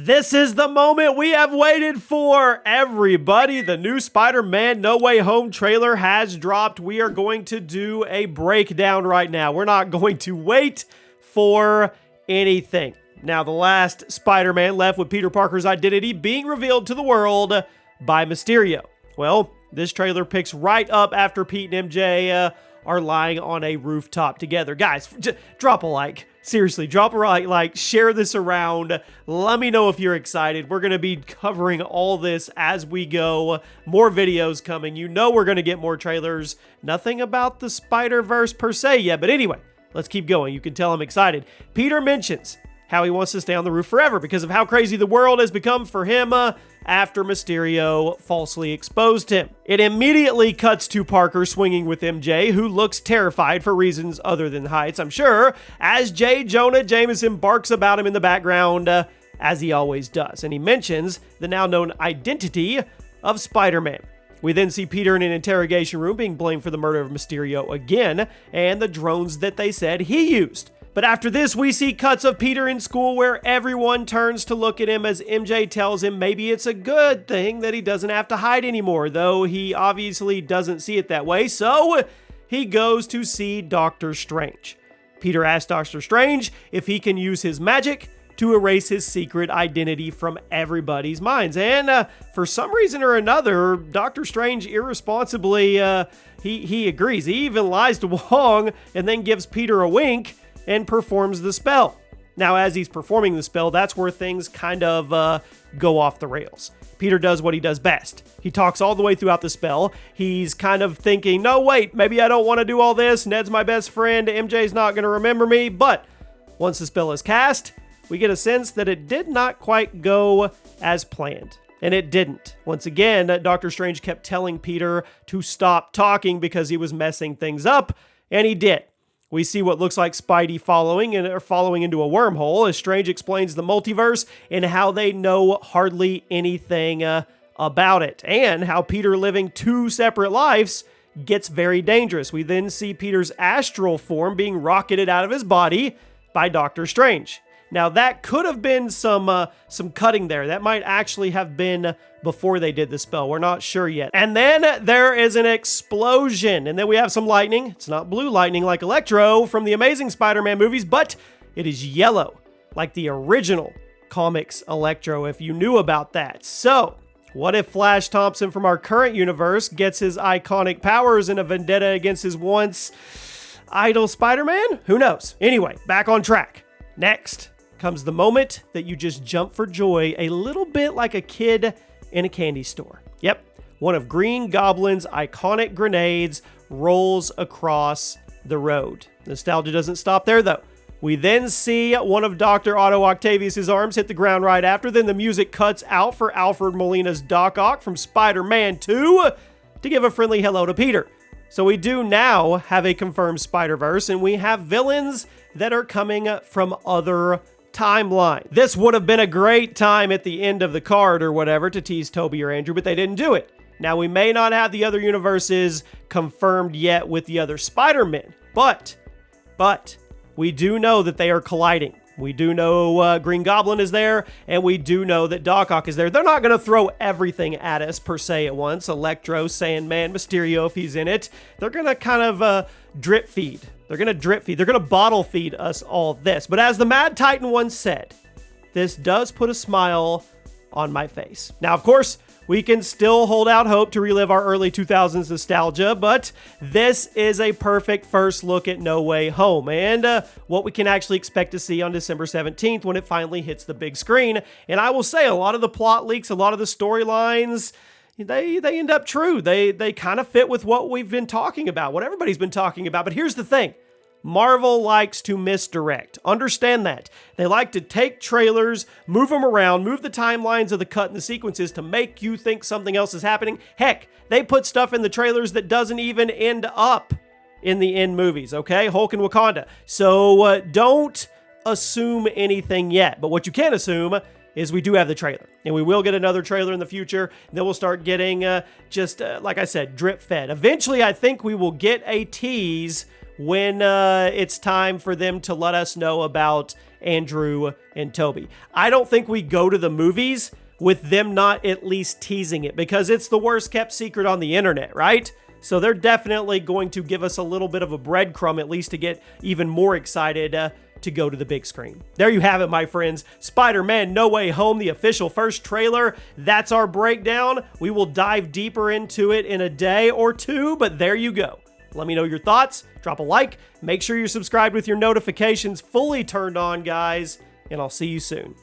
This is the moment we have waited for, everybody. The new Spider-Man No Way Home trailer has dropped. We are going to do a breakdown right now. We're not going to wait for anything. Now, the last Spider-Man left with Peter Parker's identity being revealed to the world by Mysterio. Well, this trailer picks right up after Pete and MJ are lying on a rooftop together. Guys, drop a like. Seriously, drop a like, share this around. Let me know if you're excited. We're going to be covering all this as we go. More videos coming. You know we're going to get more trailers. Nothing about the Spider-Verse per se yet, but anyway, let's keep going. You can tell I'm excited. Peter mentions how he wants to stay on the roof forever because of how crazy the world has become for him after Mysterio falsely exposed him. It immediately cuts to Parker swinging with MJ, who looks terrified for reasons other than heights, I'm sure, as J. Jonah Jameson barks about him in the background, as he always does. And he mentions the now known identity of Spider-Man. We then see Peter in an interrogation room being blamed for the murder of Mysterio again, and the drones that they said he used. But after this, we see cuts of Peter in school where everyone turns to look at him as MJ tells him maybe it's a good thing that he doesn't have to hide anymore, though he obviously doesn't see it that way, so he goes to see Doctor Strange. Peter asks Doctor Strange if he can use his magic to erase his secret identity from everybody's minds, and for some reason or another, Doctor Strange irresponsibly, he agrees. He even lies to Wong and then gives Peter a wink and performs the spell. Now, as he's performing the spell, that's where things kind of go off the rails. Peter does what he does best. He talks all the way throughout the spell. He's kind of thinking, no, wait, maybe I don't want to do all this. Ned's my best friend. MJ's not going to remember me. But once the spell is cast, we get a sense that it did not quite go as planned. And it didn't. Once again, Doctor Strange kept telling Peter to stop talking because he was messing things up, and he did. We see what looks like Spidey following into a wormhole as Strange explains the multiverse and how they know hardly anything about it, and how Peter living two separate lives gets very dangerous. We then see Peter's astral form being rocketed out of his body by Doctor Strange. Now, that could have been some cutting there. That might actually have been before they did the spell. We're not sure yet. And then there is an explosion. And then we have some lightning. It's not blue lightning like Electro from the Amazing Spider-Man movies, but it is yellow like the original comics Electro, if you knew about that. So, what if Flash Thompson from our current universe gets his iconic powers in a vendetta against his once idol Spider-Man? Who knows? Anyway, back on track. Next comes the moment that you just jump for joy, a little bit like a kid in a candy store. Yep, one of Green Goblin's iconic grenades rolls across the road. Nostalgia doesn't stop there, though. We then see one of Dr. Otto Octavius' arms hit the ground right after. Then the music cuts out for Alfred Molina's Doc Ock from Spider-Man 2 to give a friendly hello to Peter. So we do now have a confirmed Spider-Verse, and we have villains that are coming from other timelines. This would have been a great time at the end of the card or whatever to tease Toby or Andrew, but they didn't do it. Now, we may not have the other universes confirmed yet with the other Spider-Men, but we do know that they are colliding. We do know Green Goblin is there, and we do know that Doc Ock is there. They're not going to throw everything at us per se at once. Electro, Sandman, Mysterio, if he's in it. They're going to kind of drip feed. They're going to drip feed. They're going to bottle feed us all this. But as the Mad Titan once said, this does put a smile on my face. Now, of course, we can still hold out hope to relive our early 2000s nostalgia, but this is a perfect first look at No Way Home and what we can actually expect to see on December 17th when it finally hits the big screen. And I will say, a lot of the plot leaks, a lot of the storylines, they end up true. They kind of fit with what we've been talking about, what everybody's been talking about. But here's the thing. Marvel likes to misdirect. Understand that. They like to take trailers, move them around, move the timelines of the cut and the sequences to make you think something else is happening. Heck, they put stuff in the trailers that doesn't even end up in the end movies, okay? Hulk and Wakanda. So don't assume anything yet. But what you can assume is we do have the trailer. And we will get another trailer in the future. And then we'll start getting like I said, drip fed. Eventually, I think we will get a tease when it's time for them to let us know about Andrew and Toby. I don't think we go to the movies with them not at least teasing it, because it's the worst kept secret on the internet, right? So they're definitely going to give us a little bit of a breadcrumb, at least to get even more excited to go to the big screen. There you have it, my friends. Spider-Man No Way Home, the official first trailer. That's our breakdown. We will dive deeper into it in a day or two, but there you go. Let me know your thoughts. Drop a like. Make sure you're subscribed with your notifications fully turned on, guys, and I'll see you soon.